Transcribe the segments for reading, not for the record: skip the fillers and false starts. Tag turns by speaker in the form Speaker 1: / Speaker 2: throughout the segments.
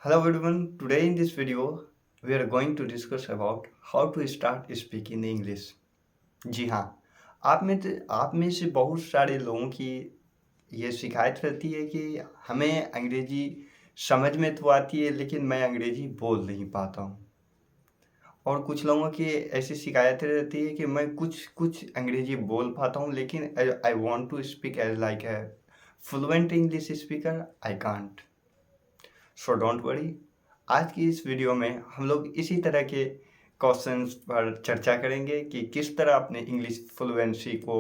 Speaker 1: Hello everyone, today in this video we are going to discuss about how to start speaking English. जी हाँ, आप में से बहुत सारे लोगों की ये शिकायत रहती है कि हमें अंग्रेजी समझ में तो आती है लेकिन मैं अंग्रेजी बोल नहीं पाता हूँ। और कुछ लोगों की ऐसी शिकायतें रहती है कि मैं कुछ कुछ अंग्रेजी बोल पाता हूँ लेकिन I want to speak as like a fluent English speaker I can't. So don't worry, आज की इस वीडियो में हम लोग इसी तरह के क्वेश्चंस पर चर्चा करेंगे कि किस तरह अपने इंग्लिश फ्लुएंसी को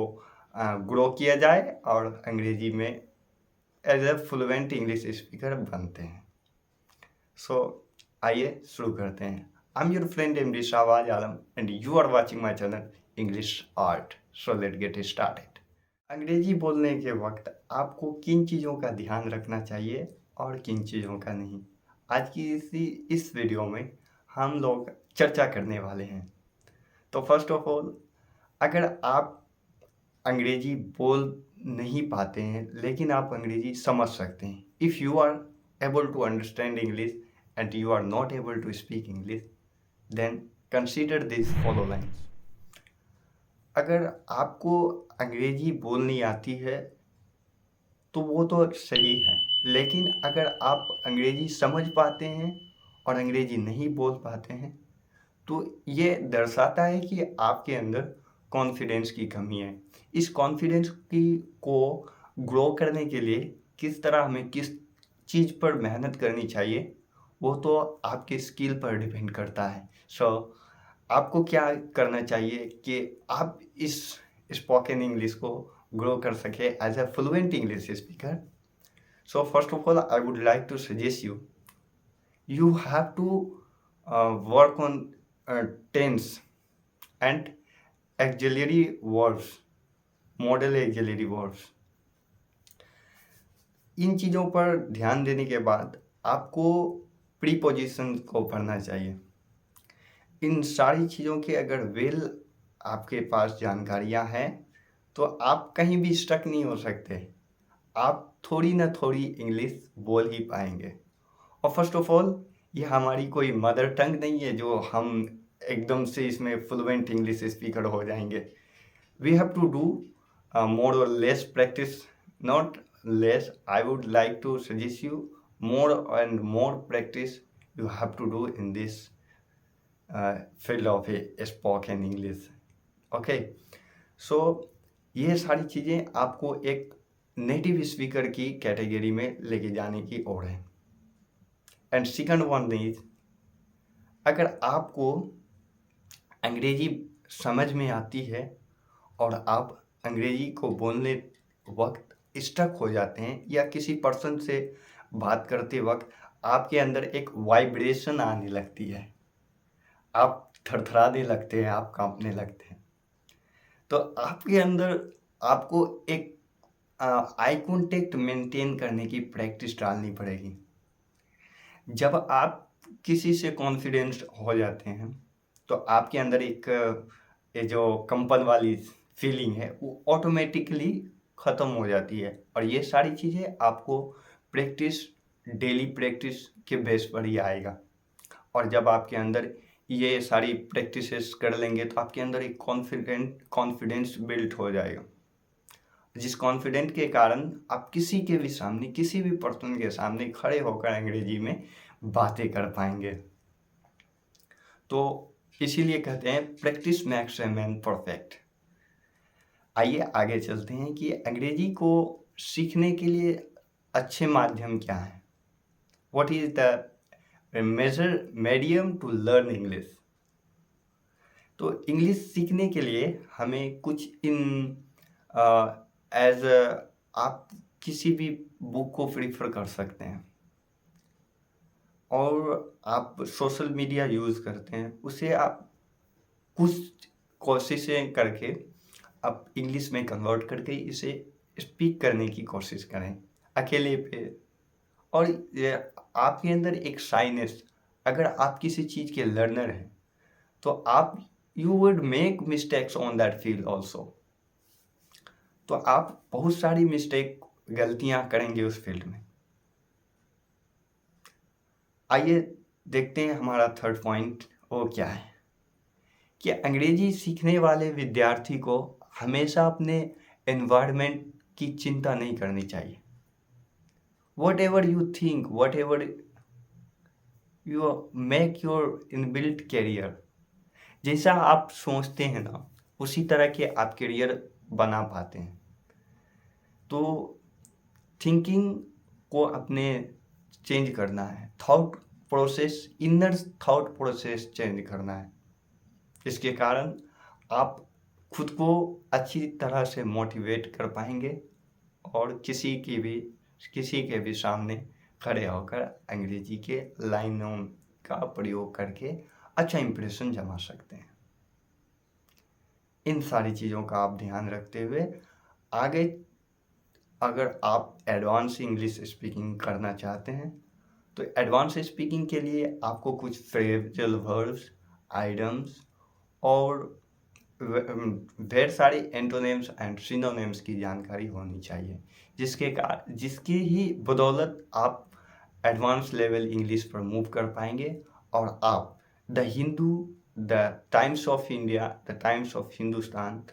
Speaker 1: ग्रो किया जाए और अंग्रेजी में as a fluent English speaker बनते हैं। सो आइए शुरू करते हैं। I am your friend MD Shahbaz Alam and you are watching my channel English art. So let get started. अंग्रेजी बोलने के वक्त आपको किन चीज़ों का ध्यान रखना चाहिए और किन चीज़ों का नहीं, आज की इस वीडियो में हम लोग चर्चा करने वाले हैं। तो फर्स्ट ऑफ ऑल, अगर आप अंग्रेजी बोल नहीं पाते हैं लेकिन आप अंग्रेजी समझ सकते हैं, if you are able to understand English and you are not able to speak English, then consider this follow lines. अगर आपको अंग्रेजी बोलनी आती है तो वो तो सही है, लेकिन अगर आप अंग्रेजी समझ पाते हैं और अंग्रेजी नहीं बोल पाते हैं तो ये दर्शाता है कि आपके अंदर कॉन्फिडेंस की कमी है। इस कॉन्फिडेंस की को ग्रो करने के लिए किस तरह हमें किस चीज़ पर मेहनत करनी चाहिए वो तो आपके स्किल पर डिपेंड करता है। सो आपको क्या करना चाहिए कि आप इस स्पोकन इंग्लिश को ग्रो कर सके as a fluent English speaker. So first of all I would like to suggest you have to work on tense and auxiliary verbs, model auxiliary verbs। इन चीज़ों पर ध्यान देने के बाद आपको प्रीपोजिशन को पढ़ना चाहिए। इन सारी चीज़ों के अगर आपके पास जानकारियाँ हैं तो आप कहीं भी स्टक नहीं हो सकते, आप थोड़ी ना थोड़ी इंग्लिश बोल ही पाएंगे। और फर्स्ट ऑफ ऑल, ये हमारी कोई मदर टंग नहीं है जो हम एकदम से इसमें फ्लुएंट इंग्लिश स्पीकर हो जाएंगे। We have to do more or less practice, not less, I would like to suggest you more and more practice you have to do in this field of a spoken English. Okay, so ये सारी चीज़ें आपको एक native speaker की category में लेके जाने की ओर है। एंड सेकंड वन इज, अगर आपको अंग्रेजी समझ में आती है और आप अंग्रेजी को बोलने वक्त स्टक हो जाते हैं या किसी पर्सन से बात करते वक्त आपके अंदर एक वाइब्रेशन आने लगती है, आप थरथराने लगते हैं, आप कांपने लगते हैं, तो आपके अंदर आपको एक आई कांटेक्ट मेंटेन करने की प्रैक्टिस डालनी पड़ेगी। जब आप किसी से कॉन्फिडेंस हो जाते हैं तो आपके अंदर एक ये जो कंपन वाली फीलिंग है वो ऑटोमेटिकली ख़त्म हो जाती है। और ये सारी चीज़ें आपको प्रैक्टिस, डेली प्रैक्टिस के बेस पर ही आएगा। और जब आपके अंदर ये सारी प्रैक्टिसेस कर लेंगे तो आपके अंदर एक कॉन्फिडेंस बिल्ड हो जाएगा, जिस कॉन्फिडेंट के कारण आप किसी के भी सामने, किसी भी पर्सन के सामने खड़े होकर अंग्रेजी में बातें कर पाएंगे। तो इसीलिए कहते हैं practice makes a man perfect. आइए आगे चलते हैं कि अंग्रेजी को सीखने के लिए अच्छे माध्यम क्या हैं। What is the major medium to learn English. तो इंग्लिश सीखने के लिए हमें कुछ इन आप किसी भी बुक को प्रीफर कर सकते हैं और आप सोशल मीडिया यूज़ करते हैं, उसे आप कुछ कोशिशें करके आप इंग्लिश में कन्वर्ट करके इसे स्पीक करने की कोशिश करें अकेले पे। और ये आपके अंदर एक शाइनेस, अगर आप किसी चीज़ के लर्नर हैं तो आप you would make mistakes on that field also, तो आप बहुत सारी गलतियां करेंगे उस फील्ड में। आइए देखते हैं हमारा थर्ड पॉइंट वो क्या है कि अंग्रेजी सीखने वाले विद्यार्थी को हमेशा अपने एनवायरनमेंट की चिंता नहीं करनी चाहिए। Whatever you think, whatever you make your inbuilt career, जैसा आप सोचते हैं ना उसी तरह के आप करियर बना पाते हैं। तो थिंकिंग को अपने चेंज करना है, thought process, inner thought process change करना है। इसके कारण आप खुद को अच्छी तरह से मोटिवेट कर पाएंगे और किसी के भी सामने खड़े होकर अंग्रेजी के लाइनों का प्रयोग करके अच्छा इंप्रेशन जमा सकते हैं। इन सारी चीज़ों का आप ध्यान रखते हुए आगे अगर आप एडवांस इंग्लिश स्पीकिंग करना चाहते हैं तो एडवांस स्पीकिंग के लिए आपको कुछ फ्रेजल वर्ब्स, आइडम्स और ढेर सारी एंटोनिम्स एंड सिनोनिम्स की जानकारी होनी चाहिए, जिसकी ही बदौलत आप एडवांस लेवल इंग्लिश पर मूव कर पाएंगे और आप the Hindu, the times of India, the times of Hindustan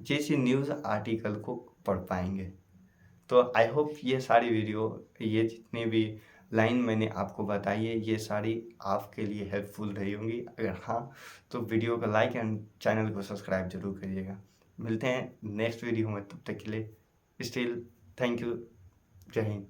Speaker 1: जैसे न्यूज़ आर्टिकल को पढ़ पाएंगे। तो आई होप ये जितनी भी लाइन मैंने आपको बताई है ये सारी आपके लिए हेल्पफुल रही होंगी। अगर हाँ तो वीडियो को लाइक एंड चैनल को सब्सक्राइब जरूर करिएगा। मिलते हैं नेक्स्ट वीडियो में, तब तक के लिए स्टिल थैंक यू। जय हिंद।